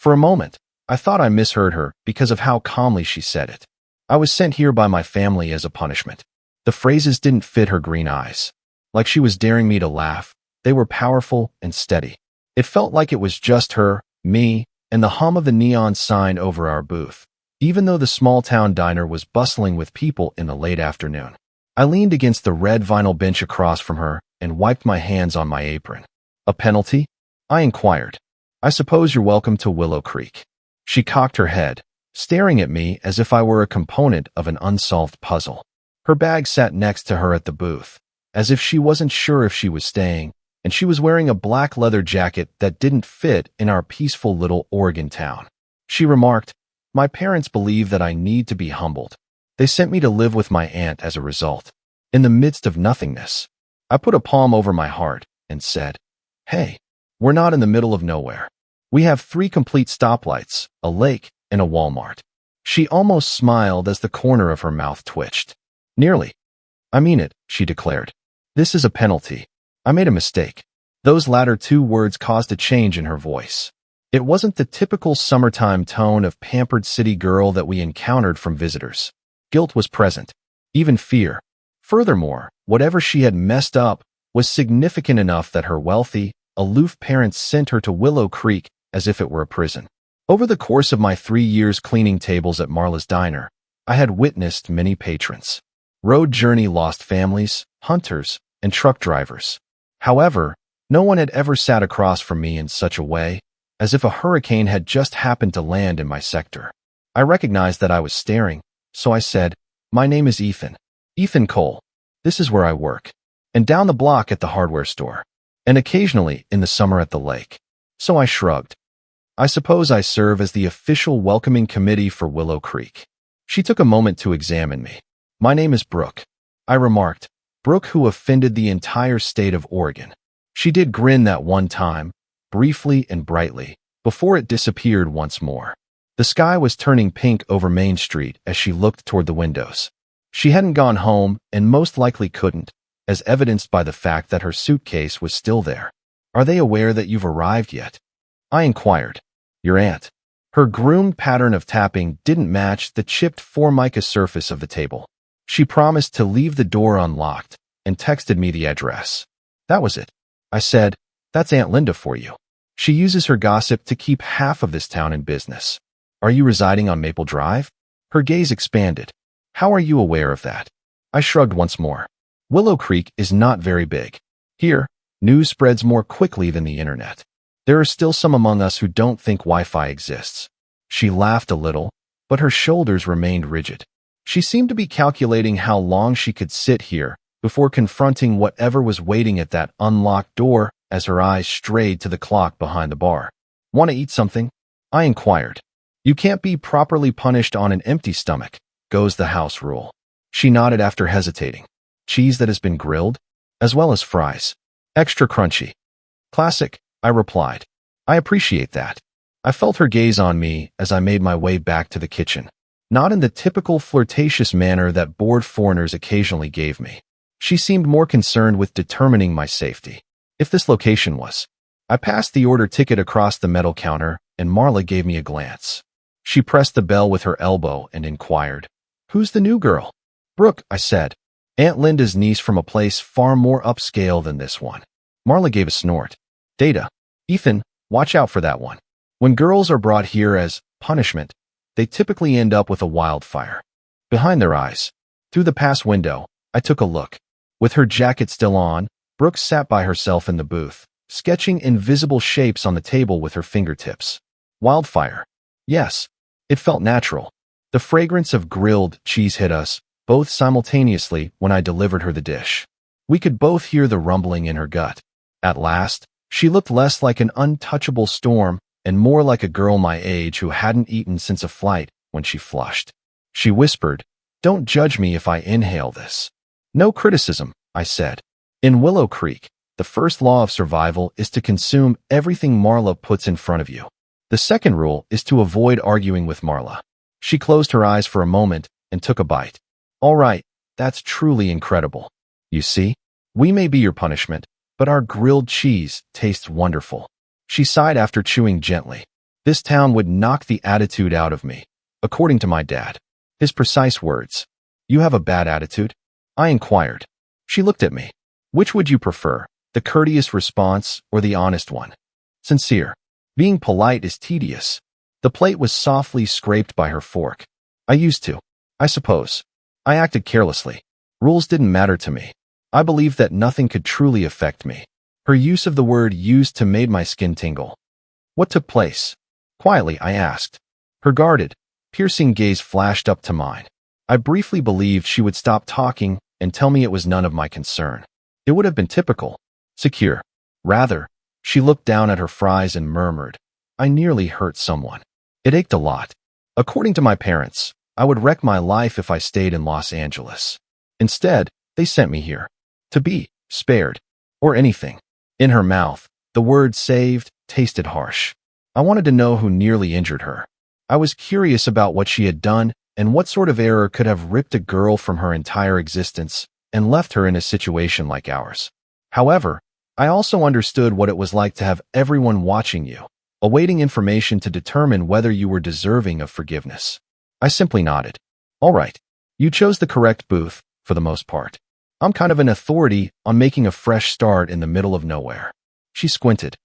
For a moment, I thought I misheard her because of how calmly she said it. I was sent here by my family as a punishment. The phrases didn't fit her green eyes. Like she was daring me to laugh, they were powerful and steady. It felt like it was just her, me, and the hum of the neon sign over our booth, even though the small-town diner was bustling with people in the late afternoon. I leaned against the red vinyl bench across from her and wiped my hands on my apron. A penalty? I inquired. I suppose you're welcome to Willow Creek. She cocked her head, staring at me as if I were a component of an unsolved puzzle. Her bag sat next to her at the booth, as if she wasn't sure if she was staying, and she was wearing a black leather jacket that didn't fit in our peaceful little Oregon town. She remarked, "My parents believe that I need to be humbled. They sent me to live with my aunt as a result." In the midst of nothingness, I put a palm over my heart and said, "Hey, we're not in the middle of nowhere. We have 3 complete stoplights, a lake, and a Walmart." She almost smiled as the corner of her mouth twitched. "Nearly. I mean it," she declared. "This is a penalty. I made a mistake." Those latter 2 words caused a change in her voice. It wasn't the typical summertime tone of pampered city girl that we encountered from visitors. Guilt was present, even fear. Furthermore, whatever she had messed up was significant enough that her wealthy, aloof parents sent her to Willow Creek as if it were a prison. Over the course of my 3 years cleaning tables at Marla's Diner, I had witnessed many patrons. Road journey lost families, hunters, and truck drivers. However, no one had ever sat across from me in such a way, as if a hurricane had just happened to land in my sector. I recognized that I was staring, so I said, "My name is Ethan. Ethan Cole. This is where I work. And down the block at the hardware store. And occasionally in the summer at the lake." So I shrugged. "I suppose I serve as the official welcoming committee for Willow Creek." She took a moment to examine me. "My name is Brooke," I remarked. Brooke, who offended the entire state of Oregon. She did grin that one time, briefly and brightly, before it disappeared once more. The sky was turning pink over Main Street as she looked toward the windows. She hadn't gone home and most likely couldn't, as evidenced by the fact that her suitcase was still there. "Are they aware that you've arrived yet?" I inquired. "Your aunt." Her groomed pattern of tapping didn't match the chipped formica surface of the table. She promised to leave the door unlocked and texted me the address. That was it. I said, "That's Aunt Linda for you. She uses her gossip to keep half of this town in business." "Are you residing on Maple Drive?" Her gaze expanded. "How are you aware of that?" I shrugged once more. Willow Creek is not very big. Here, news spreads more quickly than the internet. There are still some among us who don't think Wi-Fi exists. She laughed a little, but her shoulders remained rigid. She seemed to be calculating how long she could sit here before confronting whatever was waiting at that unlocked door as her eyes strayed to the clock behind the bar. "Want to eat something?" I inquired. "You can't be properly punished on an empty stomach, goes the house rule." She nodded after hesitating. "Cheese that has been grilled, as well as fries. Extra crunchy." "Classic," I replied. "I appreciate that." I felt her gaze on me as I made my way back to the kitchen. Not in the typical flirtatious manner that bored foreigners occasionally gave me. She seemed more concerned with determining my safety. If this location was. I passed the order ticket across the metal counter, and Marla gave me a glance. She pressed the bell with her elbow and inquired, "Who's the new girl?" "Brooke," I said. "Aunt Linda's niece from a place far more upscale than this one." Marla gave a snort. "Data. Ethan, watch out for that one. When girls are brought here as punishment, they typically end up with a wildfire behind their eyes." Through the pass window, I took a look. With her jacket still on, Brooke sat by herself in the booth, sketching invisible shapes on the table with her fingertips. Wildfire. Yes, it felt natural. The fragrance of grilled cheese hit us, both simultaneously when I delivered her the dish. We could both hear the rumbling in her gut. At last, she looked less like an untouchable storm and more like a girl my age who hadn't eaten since a flight when she flushed. She whispered, "Don't judge me if I inhale this." "No criticism," I said. In Willow Creek, the first law of survival is to consume everything Marla puts in front of you. The second rule is to avoid arguing with Marla. She closed her eyes for a moment and took a bite. "All right, that's truly incredible. You see, we may be your punishment, but our grilled cheese tastes wonderful." She sighed after chewing gently. This town would knock the attitude out of me, according to my dad. His precise words. You have a bad attitude? I inquired. She looked at me. Which would you prefer, the courteous response or the honest one? Sincere. Being polite is tedious. The plate was softly scraped by her fork. I used to. I suppose. I acted carelessly. Rules didn't matter to me. I believed that nothing could truly affect me. Her use of the word used to made my skin tingle. What took place? Quietly, I asked. Her guarded, piercing gaze flashed up to mine. I briefly believed she would stop talking and tell me it was none of my concern. It would have been typical. Secure. Rather, she looked down at her fries and murmured, I nearly hurt someone. It ached a lot. According to my parents, I would wreck my life if I stayed in Los Angeles. Instead, they sent me here. To be spared. Or anything. In her mouth, the word saved tasted harsh. I wanted to know who nearly injured her. I was curious about what she had done and what sort of error could have ripped a girl from her entire existence and left her in a situation like ours. However, I also understood what it was like to have everyone watching you, awaiting information to determine whether you were deserving of forgiveness. I simply nodded. All right. You chose the correct booth, for the most part. I'm kind of an authority on making a fresh start in the middle of nowhere. She squinted.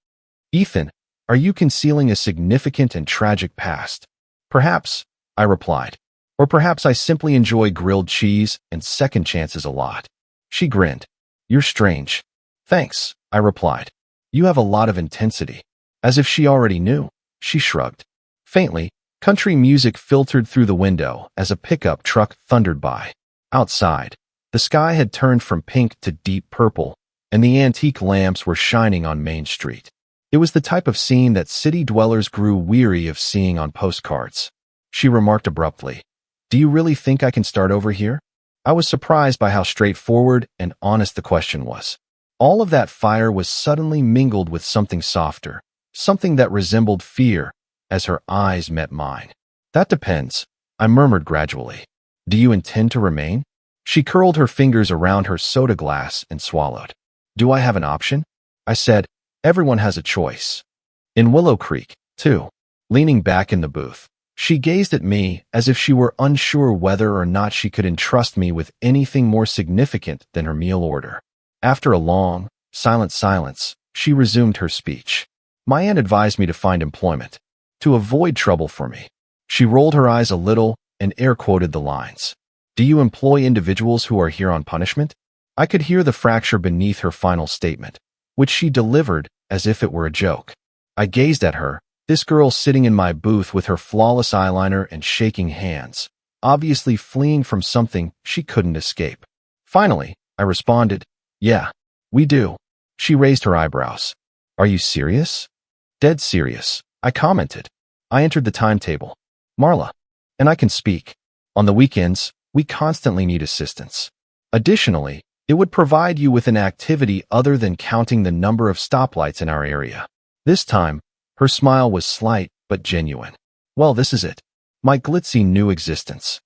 Ethan, are you concealing a significant and tragic past? Perhaps, I replied. Or perhaps I simply enjoy grilled cheese and second chances a lot. She grinned. You're strange. Thanks, I replied. You have a lot of intensity. As if she already knew, she shrugged. Faintly, country music filtered through the window as a pickup truck thundered by. Outside, the sky had turned from pink to deep purple, and the antique lamps were shining on Main Street. It was the type of scene that city dwellers grew weary of seeing on postcards. She remarked abruptly, Do you really think I can start over here? I was surprised by how straightforward and honest the question was. All of that fire was suddenly mingled with something softer, something that resembled fear, as her eyes met mine. That depends, I murmured gradually. Do you intend to remain? She curled her fingers around her soda glass and swallowed. Do I have an option? I said, Everyone has a choice. In Willow Creek, too. Leaning back in the booth, she gazed at me as if she were unsure whether or not she could entrust me with anything more significant than her meal order. After a long, silent silence, she resumed her speech. My aunt advised me to find employment, to avoid trouble for me. She rolled her eyes a little and air-quoted the lines. Do you employ individuals who are here on punishment? I could hear the fracture beneath her final statement, which she delivered as if it were a joke. I gazed at her, this girl sitting in my booth with her flawless eyeliner and shaking hands, obviously fleeing from something she couldn't escape. Finally, I responded, Yeah, we do. She raised her eyebrows. Are you serious? Dead serious, I commented. I entered the timetable. Marla. And I can speak. On the weekends, we constantly need assistance. Additionally, it would provide you with an activity other than counting the number of stoplights in our area. This time, her smile was slight but genuine. Well, this is it. My glitzy new existence.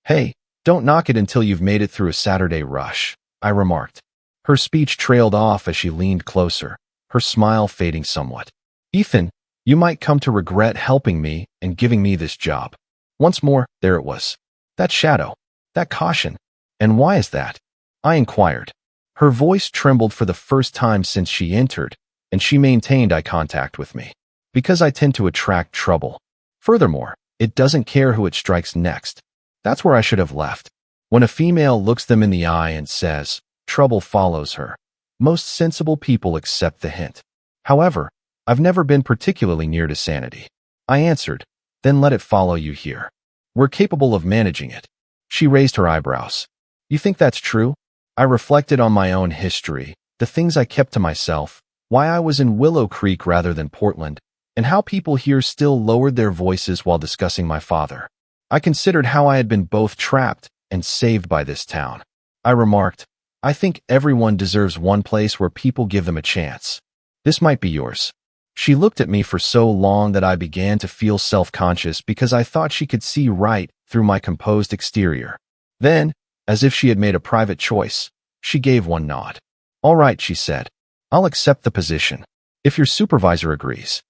Hey, don't knock it until you've made it through a Saturday rush, I remarked. Her speech trailed off as she leaned closer, her smile fading somewhat. Ethan, you might come to regret helping me and giving me this job. Once more, there it was. That shadow. That caution. And why is that? I inquired. Her voice trembled for the first time since she entered, and she maintained eye contact with me. Because I tend to attract trouble. Furthermore, it doesn't care who it strikes next. That's where I should have left. When a female looks them in the eye and says, trouble follows her, most sensible people accept the hint. However, I've never been particularly near to sanity. I answered, Then let it follow you here. We're capable of managing it. She raised her eyebrows. You think that's true? I reflected on my own history, the things I kept to myself, why I was in Willow Creek rather than Portland, and how people here still lowered their voices while discussing my father. I considered how I had been both trapped and saved by this town. I remarked, I think everyone deserves one place where people give them a chance. This might be yours. She looked at me for so long that I began to feel self-conscious because I thought she could see right through my composed exterior. Then, as if she had made a private choice, she gave one nod. All right, she said. I'll accept the position, if your supervisor agrees.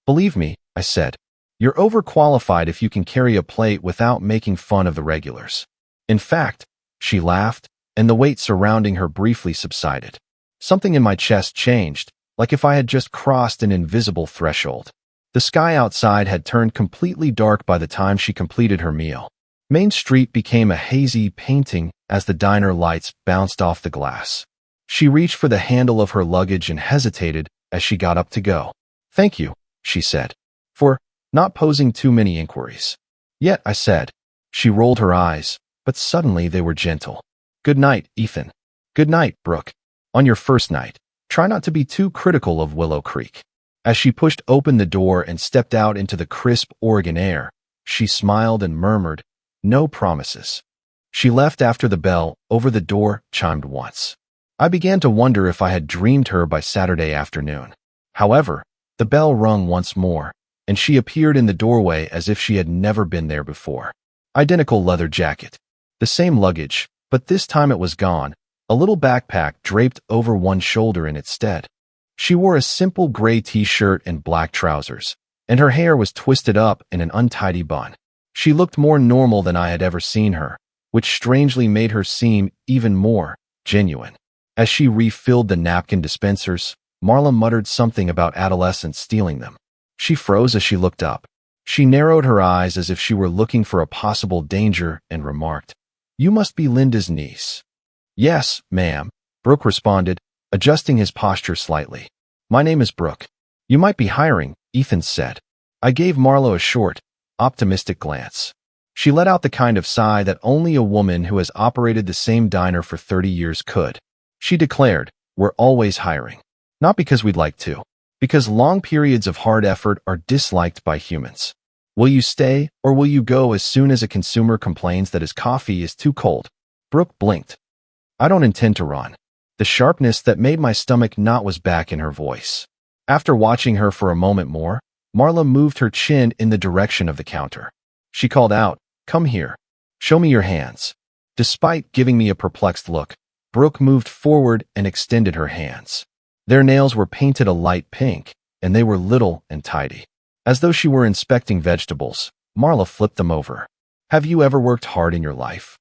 Believe me, I said. You're overqualified if you can carry a plate without making fun of the regulars. In fact, she laughed, and the weight surrounding her briefly subsided. Something in my chest changed, like if I had just crossed an invisible threshold. The sky outside had turned completely dark by the time she completed her meal. Main Street became a hazy painting as the diner lights bounced off the glass. She reached for the handle of her luggage and hesitated as she got up to go. Thank you, she said, for not posing too many inquiries. Yet, I said. She rolled her eyes, but suddenly they were gentle. Good night, Ethan. Good night, Brooke. On your first night, try not to be too critical of Willow Creek. As she pushed open the door and stepped out into the crisp Oregon air, she smiled and murmured, no promises. She left after the bell over the door chimed once. I began to wonder if I had dreamed her by Saturday afternoon. However, the bell rung once more, and she appeared in the doorway as if she had never been there before. Identical leather jacket. The same luggage, but this time it was gone, a little backpack draped over one shoulder in its stead. She wore a simple gray t-shirt and black trousers, and her hair was twisted up in an untidy bun. She looked more normal than I had ever seen her, which strangely made her seem even more genuine. As she refilled the napkin dispensers, Marla muttered something about adolescents stealing them. She froze as she looked up. She narrowed her eyes as if she were looking for a possible danger and remarked, You must be Linda's niece. Yes, ma'am, Brooke responded, adjusting his posture slightly. My name is Brooke. You might be hiring, Ethan said. I gave Marla a short, optimistic glance. She let out the kind of sigh that only a woman who has operated the same diner for 30 years could. She declared, We're always hiring. Not because we'd like to, because long periods of hard effort are disliked by humans. Will you stay, or will you go as soon as a consumer complains that his coffee is too cold? Brooke blinked. I don't intend to run. The sharpness that made my stomach knot was back in her voice. After watching her for a moment more, Marla moved her chin in the direction of the counter. She called out, Come here. Show me your hands. Despite giving me a perplexed look, Brooke moved forward and extended her hands. Their nails were painted a light pink, and they were little and tidy. As though she were inspecting vegetables, Marla flipped them over. Have you ever worked hard in your life?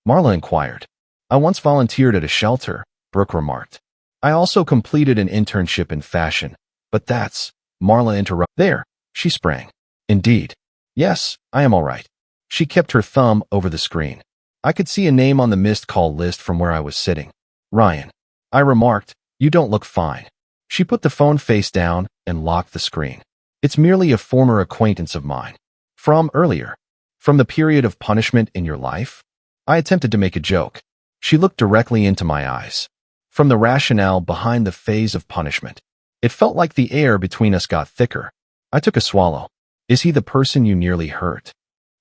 Marla inquired. I once volunteered at a shelter, Brooke remarked. I also completed an internship in fashion, but that's, Marla interrupted. There, she sprang. Indeed. Yes, I am all right. She kept her thumb over the screen. I could see a name on the missed call list from where I was sitting. Ryan. I remarked, You don't look fine. She put the phone face down and locked the screen. It's merely a former acquaintance of mine. From earlier. From the period of punishment in your life? I attempted to make a joke. She looked directly into my eyes. From the rationale behind the phase of punishment. It felt like the air between us got thicker. I took a swallow. Is he the person you nearly hurt?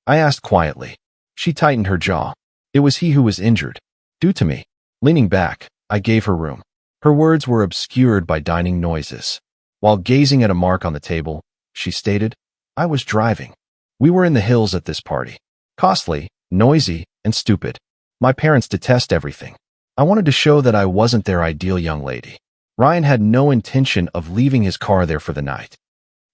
I asked quietly. She tightened her jaw. It was he who was injured. Due to me. Leaning back, I gave her room. Her words were obscured by dining noises. While gazing at a mark on the table, she stated, I was driving. We were in the hills at this party. Costly, noisy, and stupid. My parents detest everything. I wanted to show that I wasn't their ideal young lady. Ryan had no intention of leaving his car there for the night.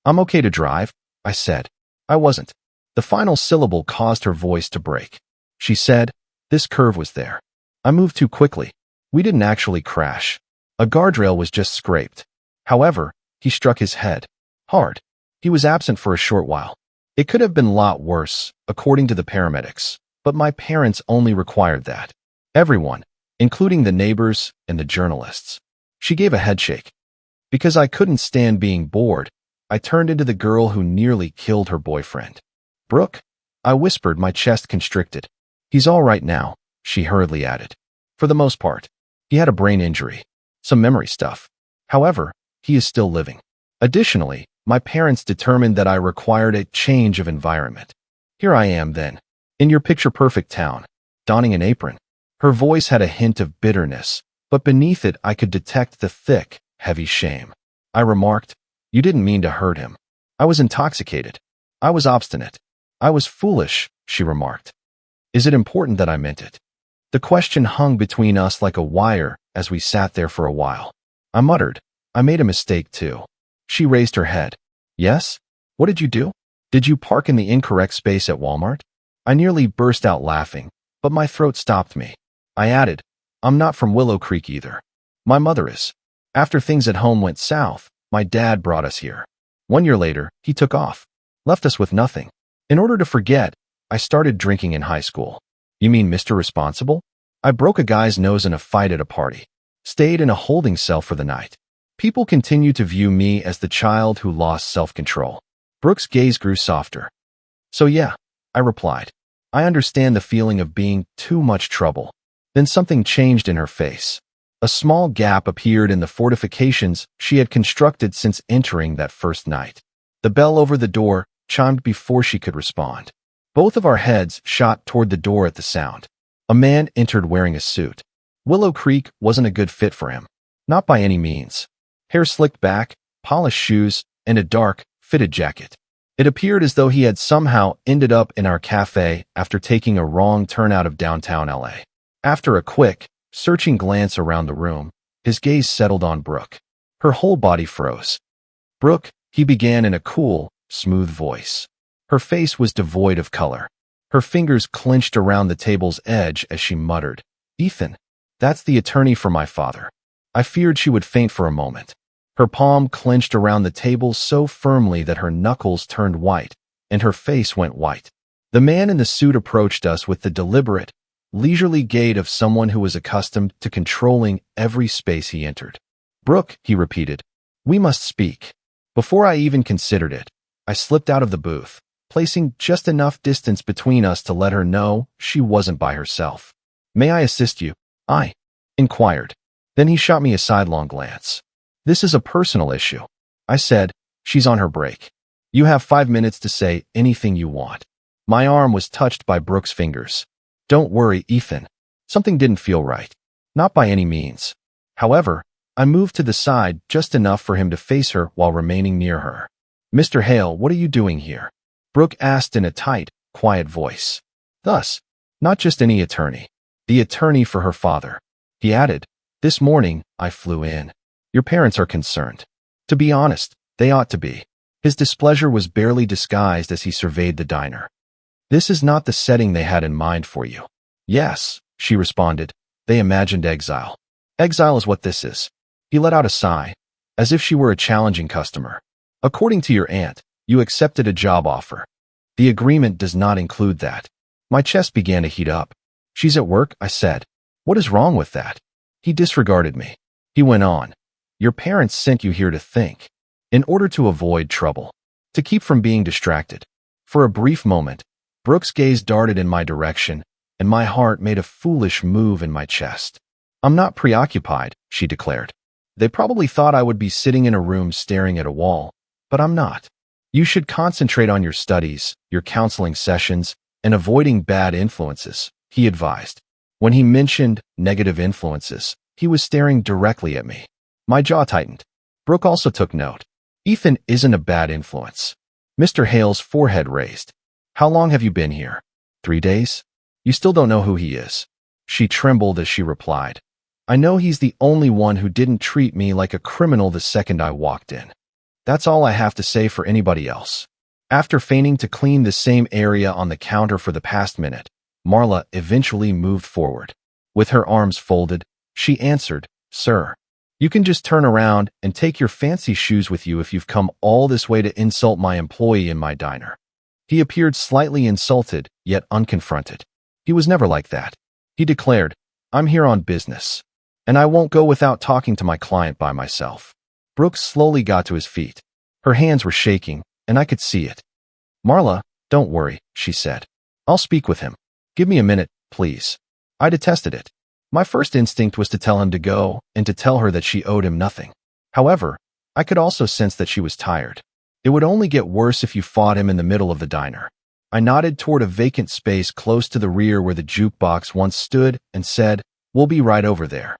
I'm okay to drive, I said. I wasn't. The final syllable caused her voice to break. She said, This curve was there. I moved too quickly. We didn't actually crash. A guardrail was just scraped. However, he struck his head. Hard. He was absent for a short while. It could have been a lot worse, according to the paramedics, but my parents only required that. Everyone, including the neighbors and the journalists. She gave a headshake. Because I couldn't stand being bored, I turned into the girl who nearly killed her boyfriend. Brooke, I whispered, my chest constricted. He's all right now, she hurriedly added. For the most part. He had a brain injury. Some memory stuff. However, he is still living. Additionally, my parents determined that I required a change of environment. Here I am then, in your picture-perfect town, donning an apron. Her voice had a hint of bitterness, but beneath it I could detect the thick, heavy shame. I remarked, You didn't mean to hurt him. I was intoxicated. I was obstinate. I was foolish, she remarked. Is it important that I meant it? The question hung between us like a wire as we sat there for a while. I muttered, I made a mistake too. She raised her head. Yes? What did you do? Did you park in the incorrect space at Walmart? I nearly burst out laughing, but my throat stopped me. I added, I'm not from Willow Creek either. My mother is. After things at home went south, my dad brought us here. 1 year later, he took off. Left us with nothing. In order to forget, I started drinking in high school. You mean Mr. Responsible? I broke a guy's nose in a fight at a party. Stayed in a holding cell for the night. People continue to view me as the child who lost self-control. Brooke's gaze grew softer. So yeah, I replied. I understand the feeling of being too much trouble. Then something changed in her face. A small gap appeared in the fortifications she had constructed since entering that first night. The bell over the door chimed before she could respond. Both of our heads shot toward the door at the sound. A man entered wearing a suit. Willow Creek wasn't a good fit for him. Not by any means. Hair slicked back, polished shoes, and a dark, fitted jacket. It appeared as though he had somehow ended up in our cafe after taking a wrong turn out of downtown LA. After a quick, searching glance around the room, his gaze settled on Brooke. Her whole body froze. Brooke, he began in a cool, smooth voice. Her face was devoid of color. Her fingers clenched around the table's edge as she muttered, Ethan, that's the attorney for my father. I feared she would faint for a moment. Her palm clenched around the table so firmly that her knuckles turned white, and her face went white. The man in the suit approached us with the deliberate, leisurely gait of someone who was accustomed to controlling every space he entered. Brooke, he repeated, we must speak. Before I even considered it, I slipped out of the booth, placing just enough distance between us to let her know she wasn't by herself. May I assist you? I inquired. Then he shot me a sidelong glance. This is a personal issue. I said, she's on her break. You have 5 minutes to say anything you want. My arm was touched by Brooke's fingers. Don't worry, Ethan. Something didn't feel right. Not by any means. However, I moved to the side just enough for him to face her while remaining near her. Mr. Hale, what are you doing here? Brooke asked in a tight, quiet voice. Thus, not just any attorney. The attorney for her father. He added, this morning, I flew in. Your parents are concerned. To be honest, they ought to be. His displeasure was barely disguised as he surveyed the diner. This is not the setting they had in mind for you. Yes, she responded. They imagined exile. Exile is what this is. He let out a sigh, as if she were a challenging customer. According to your aunt, you accepted a job offer. The agreement does not include that. My chest began to heat up. She's at work, I said. What is wrong with that? He disregarded me. He went on. Your parents sent you here to think. In order to avoid trouble. To keep from being distracted. For a brief moment, Brooke's gaze darted in my direction, and my heart made a foolish move in my chest. I'm not preoccupied, she declared. They probably thought I would be sitting in a room staring at a wall, but I'm not. You should concentrate on your studies, your counseling sessions, and avoiding bad influences, he advised. When he mentioned negative influences, he was staring directly at me. My jaw tightened. Brooke also took note. Ethan isn't a bad influence. Mr. Hale's forehead raised. How long have you been here? 3 days? You still don't know who he is. She trembled as she replied. I know he's the only one who didn't treat me like a criminal the second I walked in. That's all I have to say for anybody else. After feigning to clean the same area on the counter for the past minute, Marla eventually moved forward. With her arms folded, she answered, Sir, you can just turn around and take your fancy shoes with you if you've come all this way to insult my employee in my diner. He appeared slightly insulted, yet unconfronted. He was never like that. He declared, I'm here on business, and I won't go without talking to my client by myself. Brooke slowly got to his feet. Her hands were shaking, and I could see it. Marla, don't worry, she said. I'll speak with him. Give me a minute, please. I detested it. My first instinct was to tell him to go and to tell her that she owed him nothing. However, I could also sense that she was tired. It would only get worse if you fought him in the middle of the diner. I nodded toward a vacant space close to the rear where the jukebox once stood and said, We'll be right over there.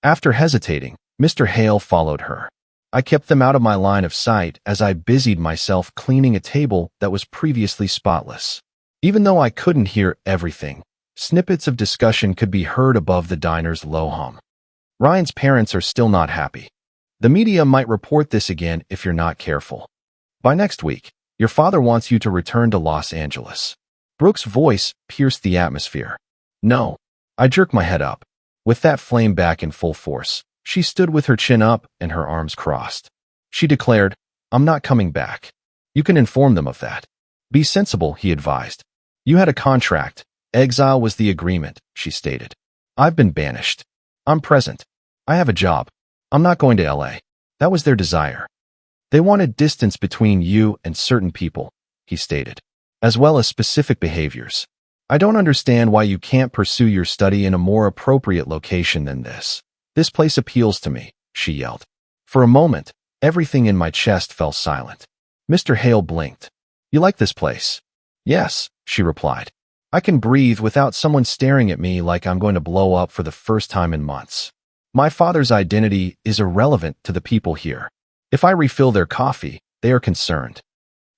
After hesitating, Mr. Hale followed her. I kept them out of my line of sight as I busied myself cleaning a table that was previously spotless. Even though I couldn't hear everything, snippets of discussion could be heard above the diner's low hum. Ryan's parents are still not happy. The media might report this again if you're not careful. By next week, Your father wants you to return to Los Angeles. Brooke's voice pierced the atmosphere. No. I jerked my head up. With that flame back in full force, she stood with her chin up and her arms crossed. She declared, I'm not coming back. You can inform them of that. Be sensible, he advised. You had a contract. Exile was the agreement, she stated. I've been banished. I'm present. I have a job. I'm not going to LA. That was their desire. They wanted distance between you and certain people, he stated, as well as specific behaviors. I don't understand why you can't pursue your study in a more appropriate location than this. This place appeals to me, she yelled. For a moment, everything in my chest fell silent. Mr. Hale blinked. You like this place? Yes, she replied. I can breathe without someone staring at me like I'm going to blow up for the first time in months. My father's identity is irrelevant to the people here. If I refill their coffee, they are concerned.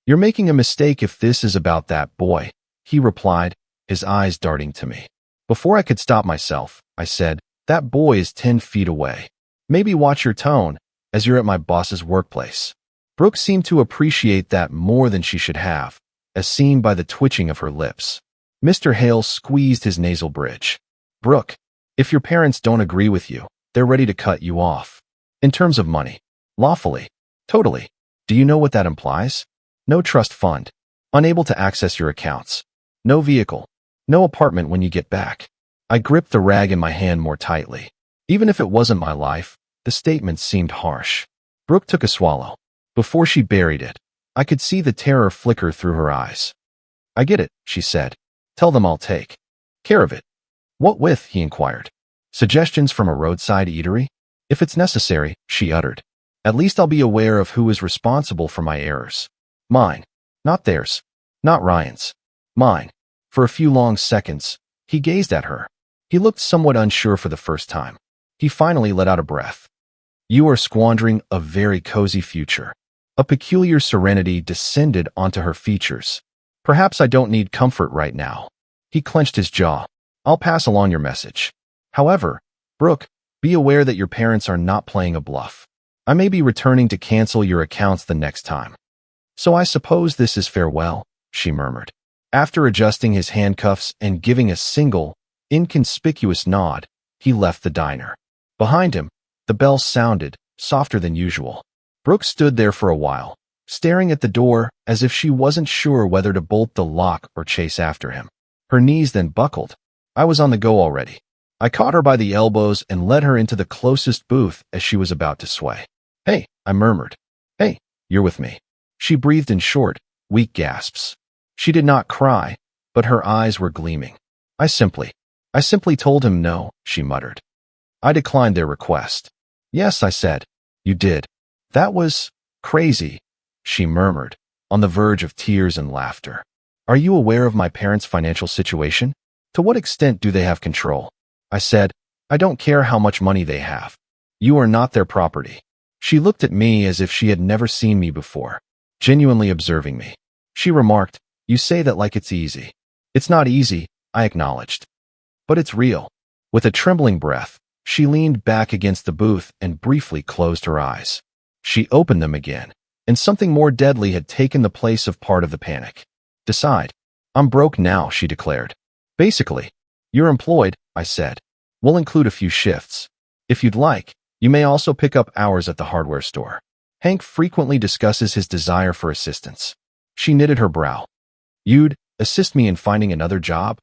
You're making a mistake if this is about that boy, he replied, his eyes darting to me. Before I could stop myself, I said, that boy is 10 feet away. Maybe watch your tone, as you're at my boss's workplace. Brooke seemed to appreciate that more than she should have, as seen by the twitching of her lips. Mr. Hale squeezed his nasal bridge. Brooke, if your parents don't agree with you, they're ready to cut you off. In terms of money. Lawfully. Totally. Do you know what that implies? No trust fund. Unable to access your accounts. No vehicle. No apartment when you get back. I gripped the rag in my hand more tightly. Even if it wasn't my life, the statement seemed harsh. Brooke took a swallow. Before she buried it, I could see the terror flicker through her eyes. I get it, she said. Tell them I'll take care of it. What with? He inquired. Suggestions from a roadside eatery? If it's necessary, she uttered. At least I'll be aware of who is responsible for my errors. Mine. Not theirs. Not Ryan's. Mine. For a few long seconds, he gazed at her. He looked somewhat unsure for the first time. He finally let out a breath. You are squandering a very cozy future. A peculiar serenity descended onto her features. Perhaps I don't need comfort right now. He clenched his jaw. I'll pass along your message. However, Brooke, be aware that your parents are not playing a bluff. I may be returning to cancel your accounts the next time. So I suppose this is farewell, she murmured. After adjusting his handcuffs and giving a single, inconspicuous nod, he left the diner. Behind him, the bell sounded, softer than usual. Brooke stood there for a while, staring at the door as if she wasn't sure whether to bolt the lock or chase after him. Her knees then buckled. I was on the go already. I caught her by the elbows and led her into the closest booth as she was about to sway. Hey, I murmured. Hey, you're with me. She breathed in short, weak gasps. She did not cry, but her eyes were gleaming. I simply told him no, she muttered. I declined their request. Yes, I said. You did. That was crazy, she murmured, on the verge of tears and laughter. Are you aware of my parents' financial situation? To what extent do they have control? I said, I don't care how much money they have. You are not their property. She looked at me as if she had never seen me before, genuinely observing me. She remarked, you say that like it's easy. It's not easy, I acknowledged. But it's real. With a trembling breath, she leaned back against the booth and briefly closed her eyes. She opened them again, and something more deadly had taken the place of part of the panic. Decide. I'm broke now, she declared. Basically. You're employed, I said. We'll include a few shifts. If you'd like, you may also pick up hours at the hardware store. Hank frequently discusses his desire for assistance. She knitted her brow. You'd assist me in finding another job?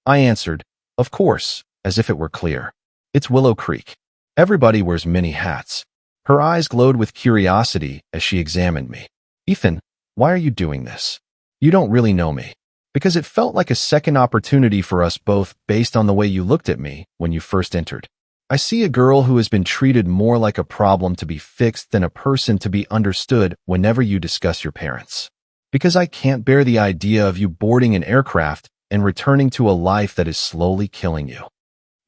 I answered, of course, as if it were clear. It's Willow Creek. Everybody wears many hats. Her eyes glowed with curiosity as she examined me. Ethan, why are you doing this? You don't really know me. Because it felt like a second opportunity for us both based on the way you looked at me when you first entered. I see a girl who has been treated more like a problem to be fixed than a person to be understood whenever you discuss your parents. Because I can't bear the idea of you boarding an aircraft and returning to a life that is slowly killing you.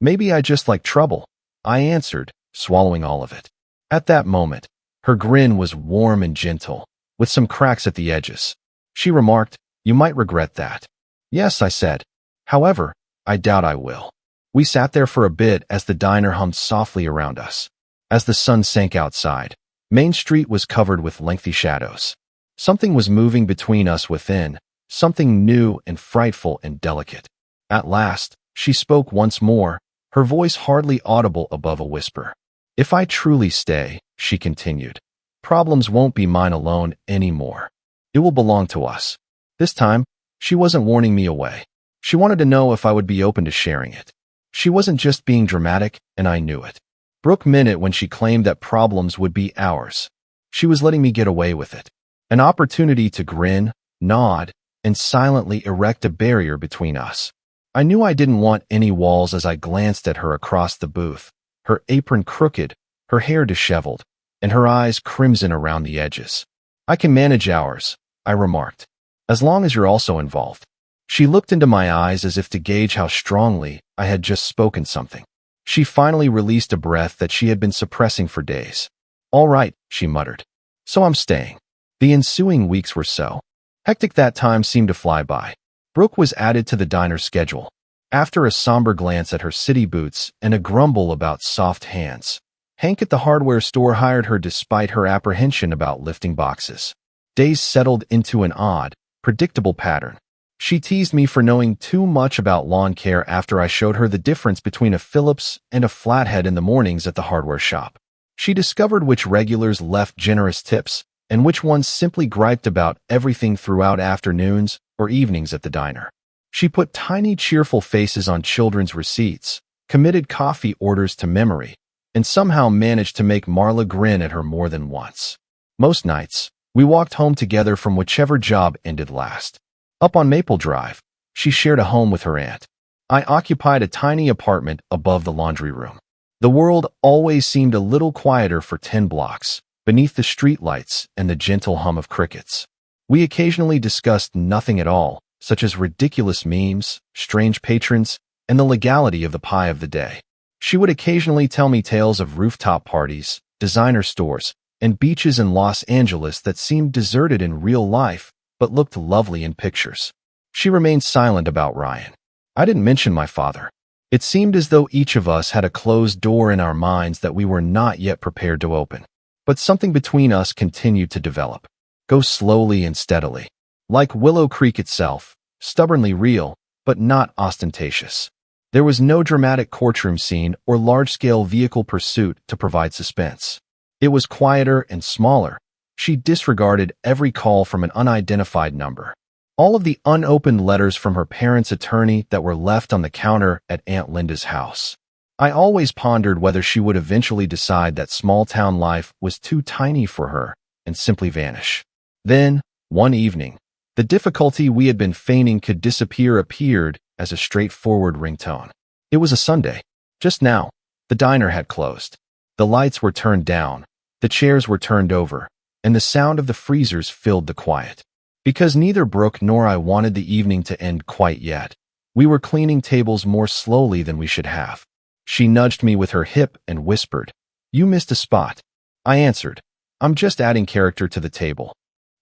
Maybe I just like trouble, I answered, swallowing all of it. At that moment, her grin was warm and gentle, with some cracks at the edges. She remarked, you might regret that. Yes, I said. However, I doubt I will. We sat there for a bit as the diner hummed softly around us. As the sun sank outside, Main Street was covered with lengthy shadows. Something was moving between us within, something new and frightful and delicate. At last, she spoke once more, her voice hardly audible above a whisper. If I truly stay, she continued, problems won't be mine alone anymore. It will belong to us. This time, she wasn't warning me away. She wanted to know if I would be open to sharing it. She wasn't just being dramatic, and I knew it. Brooke meant it when she claimed that problems would be ours. She was letting me get away with it. An opportunity to grin, nod, and silently erect a barrier between us. I knew I didn't want any walls as I glanced at her across the booth, her apron crooked, her hair disheveled, and her eyes crimson around the edges. I can manage ours, I remarked, as long as you're also involved. She looked into my eyes as if to gauge how strongly I had just spoken something. She finally released a breath that she had been suppressing for days. All right, she muttered. So I'm staying. The ensuing weeks were so hectic that time seemed to fly by. Brooke was added to the diner's schedule. After a somber glance at her city boots and a grumble about soft hands, Hank at the hardware store hired her despite her apprehension about lifting boxes. Days settled into an odd, predictable pattern. She teased me for knowing too much about lawn care after I showed her the difference between a Phillips and a flathead in the mornings at the hardware shop. She discovered which regulars left generous tips and which ones simply griped about everything throughout afternoons or evenings at the diner. She put tiny cheerful faces on children's receipts, committed coffee orders to memory, and somehow managed to make Marla grin at her more than once. Most nights, we walked home together from whichever job ended last. Up on Maple Drive, she shared a home with her aunt. I occupied a tiny apartment above the laundry room. The world always seemed a little quieter for 10 blocks, beneath the streetlights and the gentle hum of crickets. We occasionally discussed nothing at all, such as ridiculous memes, strange patrons, and the legality of the pie of the day. She would occasionally tell me tales of rooftop parties, designer stores, and beaches in Los Angeles that seemed deserted in real life, but looked lovely in pictures. She remained silent about Ryan. I didn't mention my father. It seemed as though each of us had a closed door in our minds that we were not yet prepared to open. But something between us continued to develop, go slowly and steadily. Like Willow Creek itself, stubbornly real, but not ostentatious. There was no dramatic courtroom scene or large-scale vehicle pursuit to provide suspense. It was quieter and smaller. She disregarded every call from an unidentified number. All of the unopened letters from her parents' attorney that were left on the counter at Aunt Linda's house. I always pondered whether she would eventually decide that small-town life was too tiny for her and simply vanish. Then, one evening, the difficulty we had been feigning could disappear appeared as a straightforward ringtone. It was a Sunday. Just now, the diner had closed. The lights were turned down, the chairs were turned over, and the sound of the freezers filled the quiet. Because neither Brooke nor I wanted the evening to end quite yet, we were cleaning tables more slowly than we should have. She nudged me with her hip and whispered, "You missed a spot." I answered, "I'm just adding character to the table."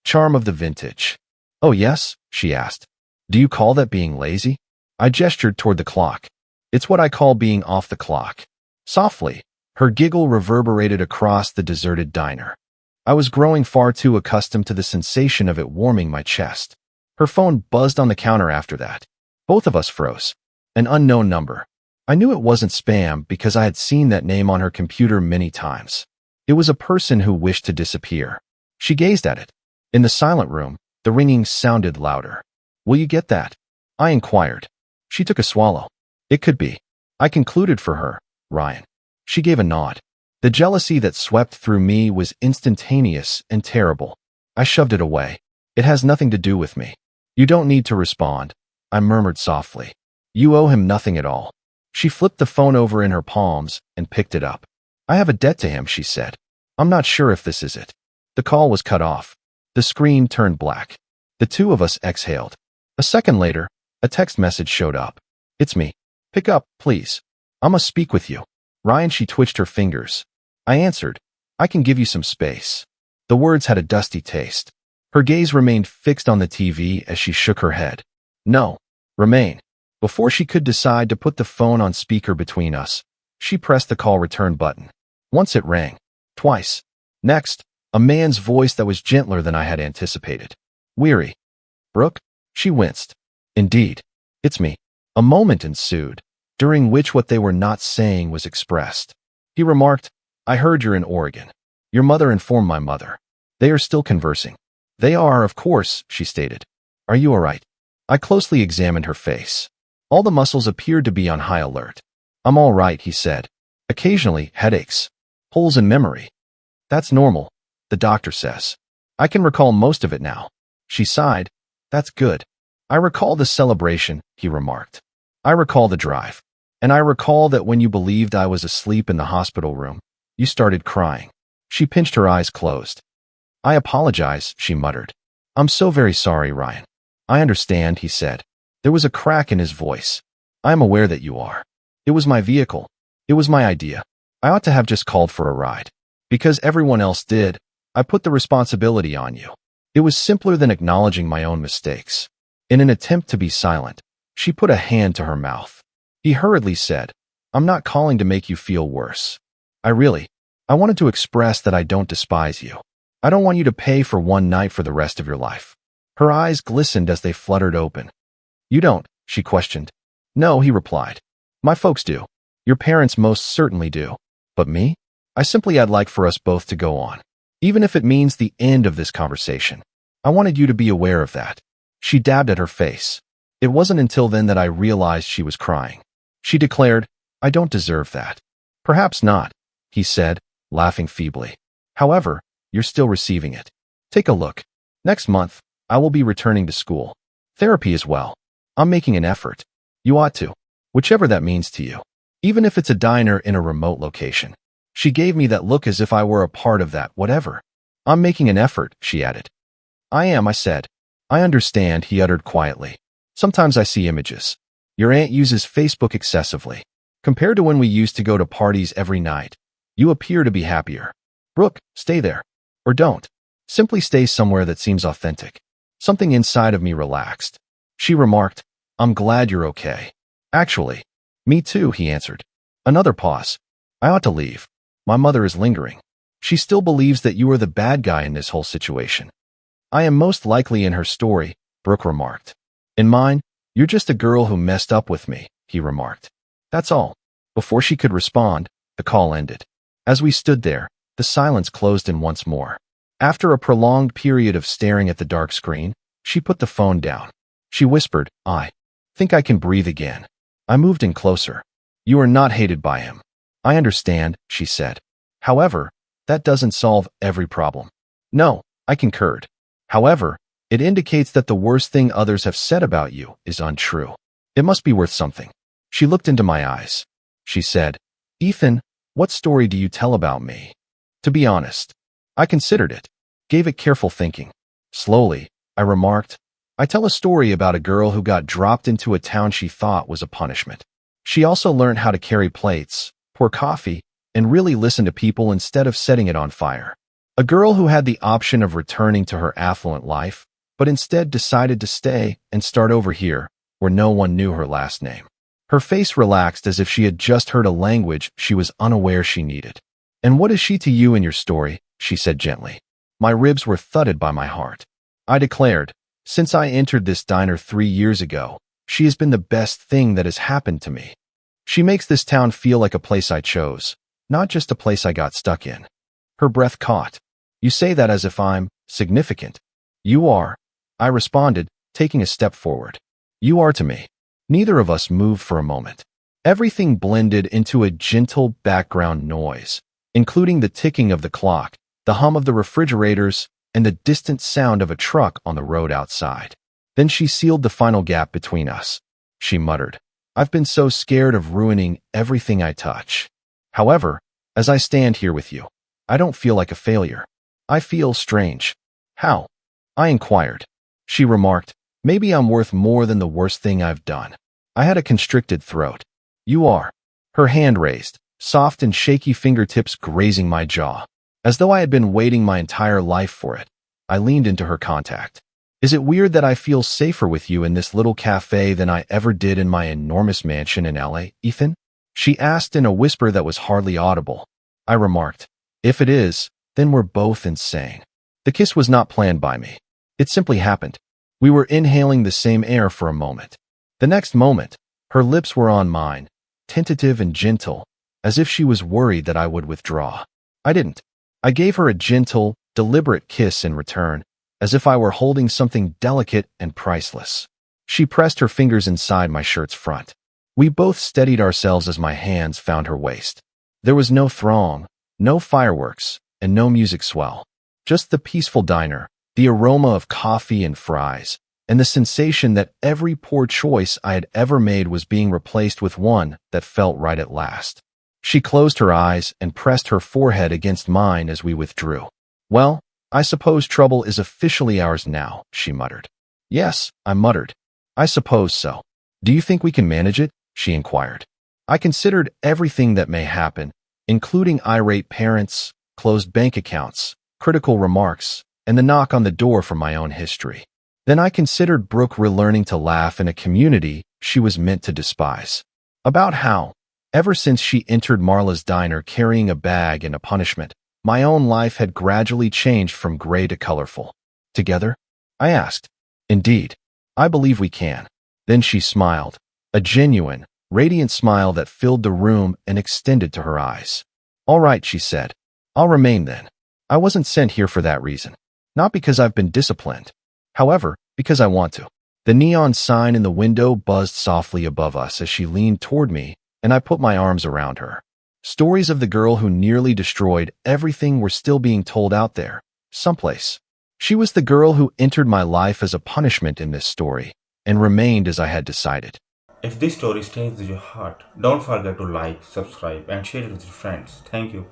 Charm of the vintage. "Oh yes?" she asked. "Do you call that being lazy?" I gestured toward the clock. "It's what I call being off the clock." Softly, her giggle reverberated across the deserted diner. I was growing far too accustomed to the sensation of it warming my chest. Her phone buzzed on the counter after that. Both of us froze. An unknown number. I knew it wasn't spam because I had seen that name on her computer many times. It was a person who wished to disappear. She gazed at it. In the silent room, the ringing sounded louder. "Will you get that?" I inquired. She took a swallow. "It could be." I concluded for her, "Ryan." She gave a nod. The jealousy that swept through me was instantaneous and terrible. I shoved it away. "It has nothing to do with me." "You don't need to respond," I murmured softly. "You owe him nothing at all." She flipped the phone over in her palms and picked it up. "I have a debt to him," she said. "I'm not sure if this is it." The call was cut off. The screen turned black. The two of us exhaled. A second later, a text message showed up. "It's me. Pick up, please. I must speak with you." "Ryan," she twitched her fingers. I answered, "I can give you some space." The words had a dusty taste. Her gaze remained fixed on the TV as she shook her head. "No. Remain." Before she could decide to put the phone on speaker between us, she pressed the call return button. Once it rang. Twice. Next, a man's voice that was gentler than I had anticipated. Weary. Brooke? She winced. Indeed. It's me. A moment ensued, during which what they were not saying was expressed. He remarked, I heard you're in Oregon. Your mother informed my mother. They are still conversing. They are, of course, she stated. Are you all right? I closely examined her face. All the muscles appeared to be on high alert. I'm all right, he said. Occasionally, headaches. Holes in memory. That's normal, the doctor says. I can recall most of it now. She sighed. That's good. I recall the celebration, he remarked. I recall the drive. And I recall that when you believed I was asleep in the hospital room, you started crying. She pinched her eyes closed. I apologize, she muttered. I'm so very sorry, Ryan. I understand, he said. There was a crack in his voice. I am aware that you are. It was my vehicle. It was my idea. I ought to have just called for a ride. Because everyone else did, I put the responsibility on you. It was simpler than acknowledging my own mistakes. In an attempt to be silent, she put a hand to her mouth. He hurriedly said, I'm not calling to make you feel worse. I wanted to express that I don't despise you. I don't want you to pay for one night for the rest of your life. Her eyes glistened as they fluttered open. You don't, she questioned. No, he replied. My folks do. Your parents most certainly do. But me? I'd like for us both to go on. Even if it means the end of this conversation. I wanted you to be aware of that. She dabbed at her face. It wasn't until then that I realized she was crying. She declared, I don't deserve that. Perhaps not, he said, laughing feebly. However, you're still receiving it. Take a look. Next month, I will be returning to school. Therapy as well. I'm making an effort. You ought to. Whichever that means to you. Even if it's a diner in a remote location. She gave me that look as if I were a part of that, whatever. I'm making an effort, she added. I am, I said. I understand, he uttered quietly. Sometimes I see images. Your aunt uses Facebook excessively. Compared to when we used to go to parties every night, you appear to be happier. Brooke, stay there. Or don't. Simply stay somewhere that seems authentic. Something inside of me relaxed. She remarked, I'm glad you're okay. Actually, me too, he answered. Another pause. I ought to leave. My mother is lingering. She still believes that you are the bad guy in this whole situation. I am most likely in her story, Brooke remarked. In mine, you're just a girl who messed up with me, he remarked. That's all. Before she could respond, the call ended. As we stood there, the silence closed in once more. After a prolonged period of staring at the dark screen, she put the phone down. She whispered, I think I can breathe again. I moved in closer. You are not hated by him. I understand, she said. However, that doesn't solve every problem. No, I concurred. However, it indicates that the worst thing others have said about you is untrue. It must be worth something. She looked into my eyes. She said, Ethan, what story do you tell about me? To be honest, I considered it, gave it careful thinking. Slowly, I remarked, I tell a story about a girl who got dropped into a town she thought was a punishment. She also learned how to carry plates, pour coffee, and really listen to people instead of setting it on fire. A girl who had the option of returning to her affluent life, but instead decided to stay and start over here, where no one knew her last name. Her face relaxed as if she had just heard a language she was unaware she needed. And what is she to you in your story? She said gently. My ribs were thudded by my heart. I declared, since I entered this diner 3 years ago, she has been the best thing that has happened to me. She makes this town feel like a place I chose, not just a place I got stuck in. Her breath caught. You say that as if I'm significant. You are, I responded, taking a step forward. You are to me. Neither of us moved for a moment. Everything blended into a gentle background noise, including the ticking of the clock, the hum of the refrigerators, and the distant sound of a truck on the road outside. Then she sealed the final gap between us. She muttered, I've been so scared of ruining everything I touch. However, as I stand here with you, I don't feel like a failure. I feel strange. How? I inquired. She remarked, maybe I'm worth more than the worst thing I've done. I had a constricted throat. You are. Her hand raised, soft and shaky fingertips grazing my jaw. As though I had been waiting my entire life for it, I leaned into her contact. Is it weird that I feel safer with you in this little cafe than I ever did in my enormous mansion in LA, Ethan? She asked in a whisper that was hardly audible. I remarked, if it is, then we're both insane. The kiss was not planned by me. It simply happened. We were inhaling the same air for a moment. The next moment, her lips were on mine, tentative and gentle, as if she was worried that I would withdraw. I didn't. I gave her a gentle, deliberate kiss in return, as if I were holding something delicate and priceless. She pressed her fingers inside my shirt's front. We both steadied ourselves as my hands found her waist. There was no throng, no fireworks, and no music swell. Just the peaceful diner, the aroma of coffee and fries, and the sensation that every poor choice I had ever made was being replaced with one that felt right at last. She closed her eyes and pressed her forehead against mine as we withdrew. "Well, I suppose trouble is officially ours now," she muttered. "Yes," I muttered. "I suppose so." "Do you think we can manage it?" she inquired. I considered everything that may happen, including irate parents, closed bank accounts, critical remarks, and the knock on the door from my own history. Then I considered Brooke relearning to laugh in a community she was meant to despise. About how, ever since she entered Marla's diner carrying a bag and a punishment, my own life had gradually changed from gray to colorful. "Together?" I asked. "Indeed. I believe we can." Then she smiled, a genuine, radiant smile that filled the room and extended to her eyes. "All right," she said. "I'll remain then. I wasn't sent here for that reason. Not because I've been disciplined. However, because I want to." The neon sign in the window buzzed softly above us as she leaned toward me, and I put my arms around her. Stories of the girl who nearly destroyed everything were still being told out there, someplace. She was the girl who entered my life as a punishment in this story, and remained as I had decided. If this story stays with your heart, don't forget to like, subscribe, and share it with your friends. Thank you.